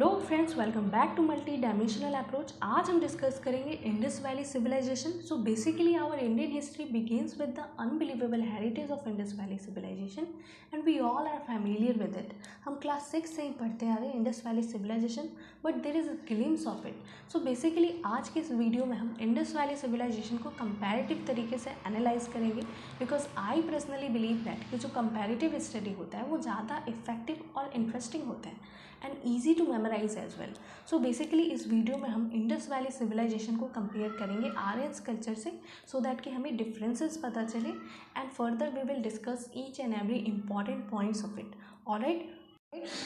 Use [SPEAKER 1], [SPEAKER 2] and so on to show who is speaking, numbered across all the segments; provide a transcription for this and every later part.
[SPEAKER 1] Hello friends, welcome back to multi dimensional approach. आज हम discuss करेंगे Indus valley civilisation. So basically our Indian history begins with the unbelievable heritage of Indus valley civilisation and we all are familiar with it. हम class 6 से ही पढ़ते आ रहे हैं Indus valley civilisation, but there is a glimpse of it. So basically आज के इस वीडियो में हम इंडस वैली सिविलाइजेशन को कंपैरेटिव तरीके से एनालाइज करेंगे, because I personally believe that कि जो कंपैरेटिव स्टडी होता है वो ज़्यादा इफेक्टिव और इंटरेस्टिंग होता है and easy to memorise as well. So basically इस वीडियो में हम इंडस वैली सिविलाइजेशन को कंपेयर करेंगे आर्यंस कल्चर से, सो दैट कि हमें डिफरेंसेस पता चले and further we will discuss each and every important points of it. Alright,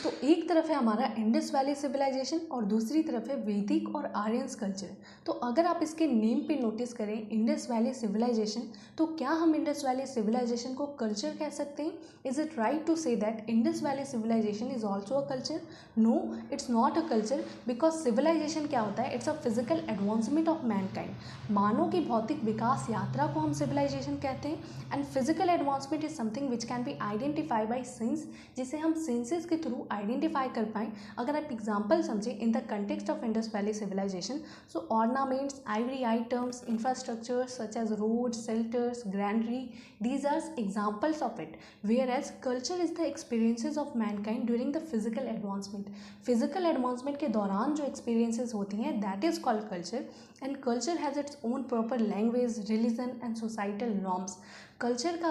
[SPEAKER 1] तो एक तरफ है हमारा इंडस वैली सिविलाइजेशन और दूसरी तरफ है वैदिक और आर्यंस कल्चर। तो अगर आप इसके नेम पे नोटिस करें इंडस वैली सिविलाइजेशन, तो क्या हम इंडस वैली सिविलाइजेशन को कल्चर कह सकते हैं? Is it right to say that Indus valley civilisation is also a culture? No, it's not a culture, because civilisation क्या होता है? It's a physical advancement of mankind. मानव की भौतिक विकास यात्रा को हम सिविलाइजेशन कहते हैं and physical advancement is something which can be identify by sense, जिसे हम सेंसेस के थ्रू आइडेंटिफाई कर पाएँ। अगर आप एग्जाम्पल समझें in the context of Indus valley civilisation, so ornaments, ivory items, infrastructure such as roads, shelters, granary, these are examples of it, whereas culture is the experiences of mankind during the physical advancement. physical advancement के दौरान जो experiences होती हैं that is called culture, and culture has its own proper language, religion and societal norms. Culture का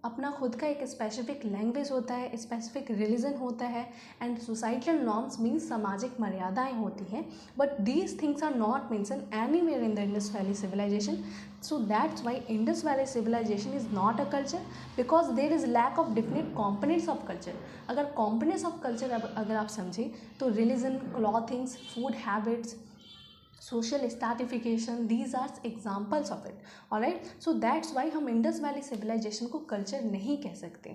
[SPEAKER 1] अपना खुद का एक स्पेसिफिक लैंग्वेज होता है, स्पेसिफिक रिलीजन होता है एंड सोसाइटल नॉर्म्स मीन्स सामाजिक मर्यादाएं होती हैं, but these things are not mention anywhere in the Indus valley civilisation. So that's why Indus Valley civilization is not a culture, because there is lack of definite components of culture. अगर components of culture अगर आप समझें तो religion, clothings, food habits, social stratification, these are examples of it. alright, so that's why हम Indus valley civilisation को culture नहीं कह सकते.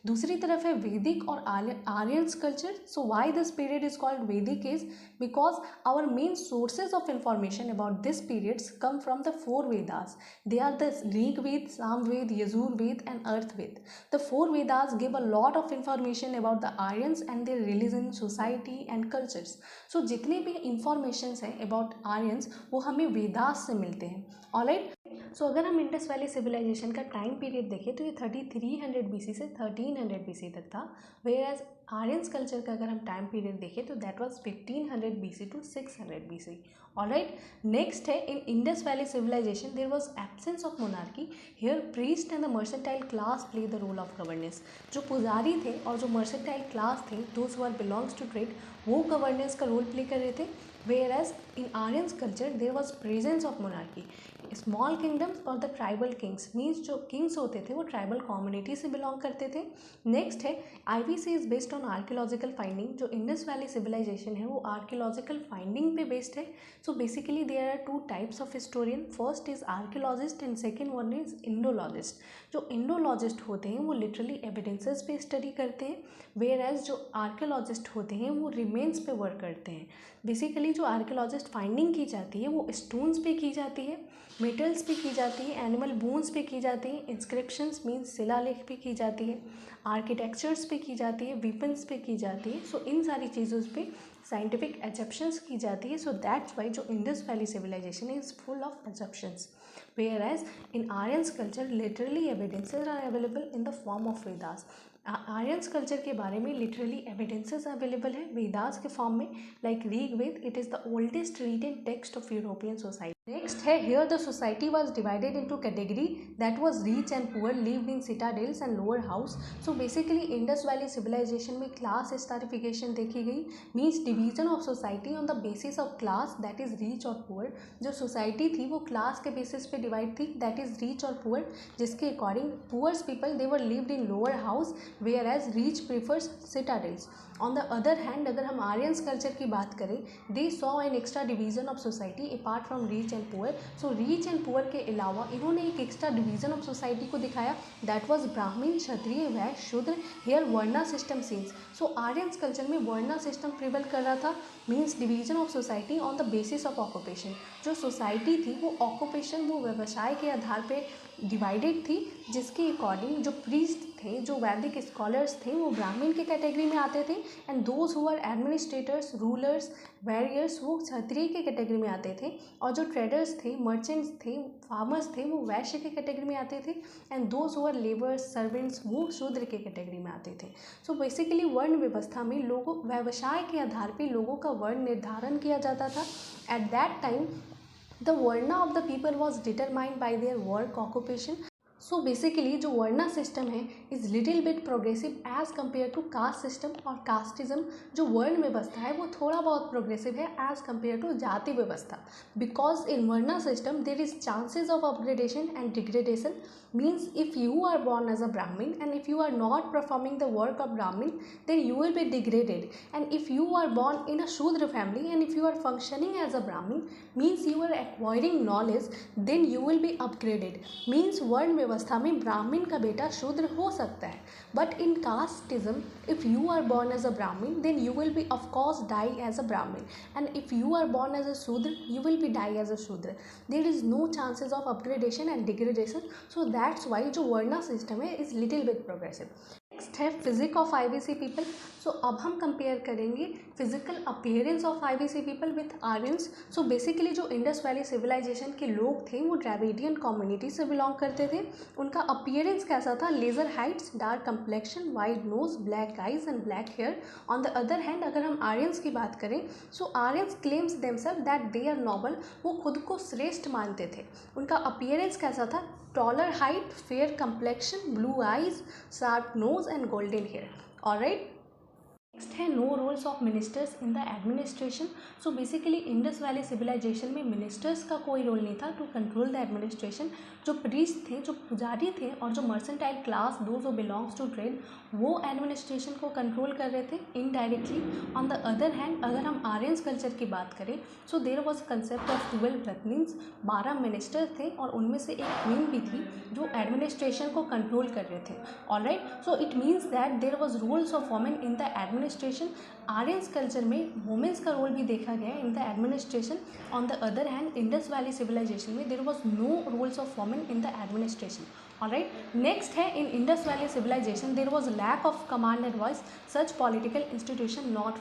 [SPEAKER 1] दूसरी तरफ है वैदिक और Aryans culture. So why this period is called Vedic is because our main sources of information about this periods come from the 4 Vedas. They are the Rigveda, Samaveda, Yajurveda and Atharvaveda. The 4 Vedas give a lot of information about the Aryans and their religion, society and cultures. So जितने भी information हैं about Aryans वो हमें वेदास से मिलते हैं. Alright, सो अगर हम इंडस वैली सिविलाइजेशन का टाइम पीरियड देखें तो ये 3300 BC से 1300 BC तक था, वेयर एज आर्यंस कल्चर का अगर हम टाइम पीरियड देखें तो that was 1500 BC to 600 BC. Alright, next है in Indus valley civilisation there was absence of monarchy. Here priest and the mercantile class play the role of governance. जो पुजारी थे और जो मर्सेंटाइल क्लास थे, those who are belongs to trade, वो governance का role play कर रहे थे. whereas in Aryans culture there was presence of monarchy. Small kingdoms और द ट्राइबल किंग्स मीन्स जो किंग्स होते थे वो ट्राइबल कम्युनिटी से बिलोंग करते थे. नेक्स्ट है IVC is based on archaeological finding. जो इंडस वैली सिविलाइजेशन है वो आर्कियोलॉजिकल फाइंडिंग पे बेस्ड है. So basically there are 2 types of historian. First is archaeologist and second one is Indologist. जो इंडोलॉजिस्ट होते हैं वो लिटरली एविडेंसेस पे स्टडी करते हैं, वेयर एज जो आर्कियोलॉजिस्ट होते हैं वो रिमेन्स पे वर्क करते हैं. बेसिकली जो आर्कियोलॉजिस्ट फाइंडिंग की जाती है वो स्टोन्स पे की जाती है, मेटल्स पे की जाती है, एनिमल बोन्स पे की जाती है, इंस्क्रिप्शंस मीन्स शिलालेख पे की जाती है, आर्किटेक्चर्स पे की जाती है, वीपन्स पे की जाती है. सो इन सारी चीज़ों पे साइंटिफिक एजप्शंस की जाती है. सो दैट्स वाई जो Indus valley civilisation is full of assumptions, whereas in Aryans culture literally evidences are available in the form of Vedas. Aryans culture के बारे में लिटरली एविडेंसेस अवेलेबल है वेदास के फॉर्म में, like Rigveda. It is the oldest written text of European society. Next है here the society was divided into category that was rich and poor, lived in citadels and lower house. So basically Indus valley civilisation में class stratification देखी गई, means division of society on the basis of class that is rich और poor. जो society थी वो class के basis पे divide थी, दैट इज रिच और पुअर, जिसके according poors people they were lived in lower house, whereas rich prefers citadels. On the other hand, अगर हम आर्यंस कल्चर की बात करें, they saw an extra division of society apart from rich and poor. So rich and poor के अलावा इन्होंने एक extra division of society को दिखाया, that was ब्राह्मण, क्षत्रिय, वैश्य, शूद्र. हेयर वर्ना सिस्टम सीन्स. सो आर्यंस कल्चर में वर्ना सिस्टम प्रिवेल कर रहा था, means division of society on the basis of occupation. जो सोसाइटी थी वो ऑक्यूपेशन, वो व्यवसाय के आधार पे डिवाइडेड थी, जिसके अकॉर्डिंग जो प्रीस्ट थे, जो वैदिक स्कॉलर्स थे, वो ब्राह्मण के कैटेगरी में आते थे, and those who are administrators, rulers, warriors, वो क्षत्रिय के कैटेगरी में आते थे, और जो ट्रेडर्स थे, मर्चेंट्स थे, फार्मर्स थे, वो वैश्य के कैटेगरी में आते थे, and those who are labours, servants, वो शूद्र के कैटेगरी में आते थे। सो बेसिकली वर्ण व्यवस्था में लोगों व्यवसाय के आधार पर लोगों का वर्ण निर्धारण किया जाता था। At that time the varna of the people was determined by their work occupation. So basically जो वर्ना सिस्टम है is little bit progressive as compare to caste system, और कास्टिज्म जो वर्ण व्यवस्था है वो थोड़ा बहुत प्रोग्रेसिव है एज़ कम्पेयर टू जाति व्यवस्था, because in varna system there is chances of upgradation and degradation. Means if you are born as a Brahmin and if you are not performing the work of Brahmin, then you will be degraded. And if you are born in a Shudra family and if you are functioning as a Brahmin, means you are acquiring knowledge, then you will be upgraded. Means वर्ण व्यवस्था में ब्राह्मण का बेटा शूद्र हो सकता है, but in casteism if you are born as a Brahmin, then you will be of course die as a Brahmin, and if you are born as a Shudra, you will be die as a Shudra. There is no chances of upgradation and degradation, so that's why जो varna system है is little bit progressive. Next है physique of IBC people. सो अब हम compare करेंगे physical appearance of IBC people with Aryans. So basically जो Indus valley civilisation के लोग थे वो द्रविडियन कम्युनिटी से बिलोंग करते थे। उनका अपीयरेंस कैसा था? Lesser heights, dark complexion, wide nose, black eyes and black hair. On the other hand अगर हम आर्यंस की बात करें, so Aryans claims themself that they are noble, वो खुद को श्रेष्ठ मानते थे। उनका अपीयरेंस कैसा था? Taller height, fair complexion, blue eyes, sharp nose and golden hair. Alright, next है no roles of ministers in the administration. So basically Indus valley civilisation में मिनिस्टर्स का कोई रोल नहीं था टू कंट्रोल द एडमिनिस्ट्रेशन। जो priest थे, जो पुजारी थे, और जो मर्सेंटाइल क्लास, दो जो बिलोंग्स टू ट्रेड, वो एडमिनिस्ट्रेशन को कंट्रोल कर रहे थे indirectly. On the other hand अगर हम आर्यंस कल्चर की बात करें, so there was concept of 12 ratnins, 12 minister थे, और उनमें से एक क्वीन भी थी जो एडमिनिस्ट्रेशन को कंट्रोल कर रहे थे। Alright, so it means that there was roles of women in the administration. Aryans culture में वुमेन्स का रोल भी देखा गया in the administration. On the other hand Indus valley civilisation में there was no roles of women in the administration. Alright, next है in Indus valley civilisation there was lack of command and voice, such political institution not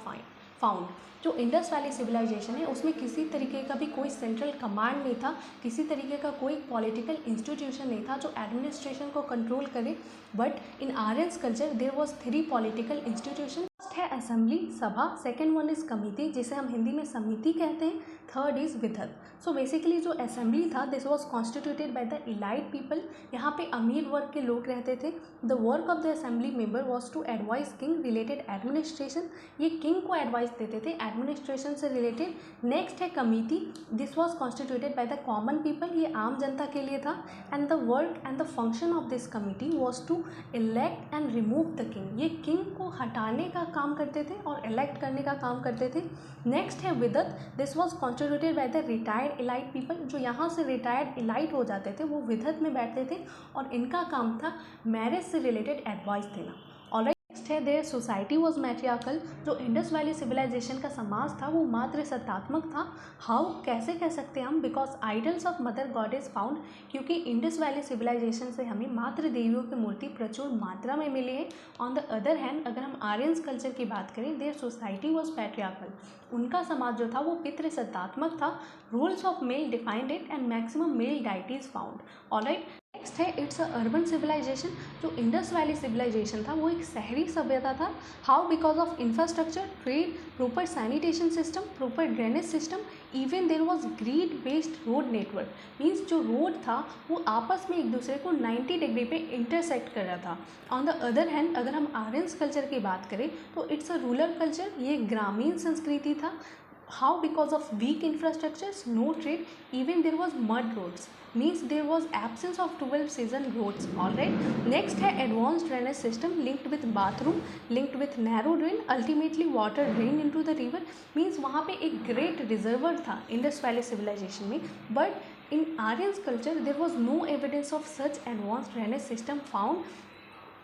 [SPEAKER 1] found. जो Indus valley civilisation है उसमें किसी तरीके का भी कोई सेंट्रल कमांड नहीं था, किसी तरीके का कोई पॉलिटिकल इंस्टीट्यूशन नहीं था जो एडमिनिस्ट्रेशन को कंट्रोल करे। But in Aryans culture there was 3 political institution. First है असेंबली, सभा, सेकेंड वन इज कमिटी, जिसे हम हिंदी में समिति कहते हैं, third is vidatha. So basically जो असेंबली था this was constituted by the elite people. यहाँ पे अमीर वर्ग के लोग रहते थे। The work of the assembly member was to advice king related administration, ये किंग को एडवाइस देते थे एडमिनिस्ट्रेशन से रिलेटेड। नेक्स्ट है committee, this was constituted by the common people, ये आम जनता के लिए था। And the work and the function of this committee was to elect and remove the king, ये किंग को हटाने का काम करते थे और इलेक्ट करने का काम करते थे। नेक्स्ट है Vidatha, this was constituted by the retired elite people, जो यहाँ से रिटायर्ड इलाइट हो जाते थे वो विदत में बैठते थे और इनका काम था मैरिज से रिलेटेड एडवाइस देना। ऑलराइट, नेक्स्ट है देयर सोसाइटी वॉज मैट्रियार्कल, जो इंडस वैली सिविलाइजेशन का समाज था वो मातृ सत्तात्मक था। हाउ, कैसे कह सकते हैं हम? Because idols of mother goddess found, क्योंकि इंडस वैली सिविलाइजेशन से हमें मातृ देवियों की मूर्ति प्रचुर मात्रा में मिली है। ऑन द अदर हैंड अगर हम आर्यंस कल्चर की बात करें, देयर सोसाइटी वॉज पैट्रियार्कल, उनका समाज जो था वो पितृ सत्तात्मक था। Rules of male defined it and maximum male deities found. Alright, next है इट्स अ अर्बन सिविलाइजेशन। जो इंडस वैली सिविलाइजेशन था वो एक शहरी सभ्यता था। How? Because of infrastructure, trade, proper sanitation system, proper drainage system, even there was grid based road network. Means जो road था वो आपस में एक दूसरे को 90 डिग्री पे इंटरसेक्ट कर रहा था। ऑन द अदर हैंड अगर हम आर्यंस कल्चर की बात करें तो इट्स अ रूरल कल्चर, ये ग्रामीण संस्कृति था। How? Because of weak infrastructures, no trade, even there was mud roads, means there was absence of 12 season roads. Alright, next है advanced drainage system linked with bathroom, linked with narrow drain, ultimately water drain into the river, means वहाँ पे एक great reservoir था Indus Valley civilization में। but in Aryans culture there was no evidence of such advanced drainage system found।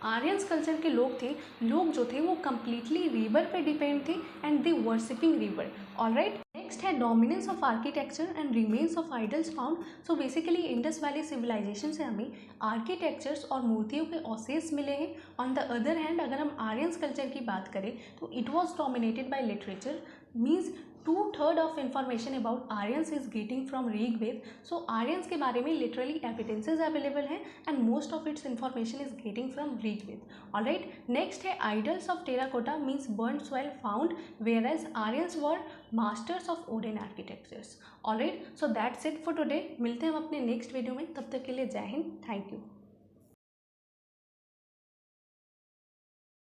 [SPEAKER 1] Aryans culture के लोग जो थे वो कम्प्लीटली रिवर पे डिपेंड थे and they worshipping river. Alright, next है dominance of architecture and remains of idols found. So basically Indus valley civilisation से हमें आर्किटेक्चर्स और मूर्तियों के ऑसेस मिले हैं। ऑन द अदर हैंड अगर हम आर्यंस कल्चर की बात करें तो it was dominated by literature, means 2/3 of information about Aryans is getting from Rigveda. So Aryans के बारे में लिटरली एविडेंसेज अवेलेबल हैं and most of its information is getting from Rigveda. Alright, next है idols of terracotta means burn soil found, whereas Aryans were masters of wooden architectures. Alright, so that's it for today. मिलते हैं हम अपने next video में, तब तक के लिए जय हिंद, थैंक यू।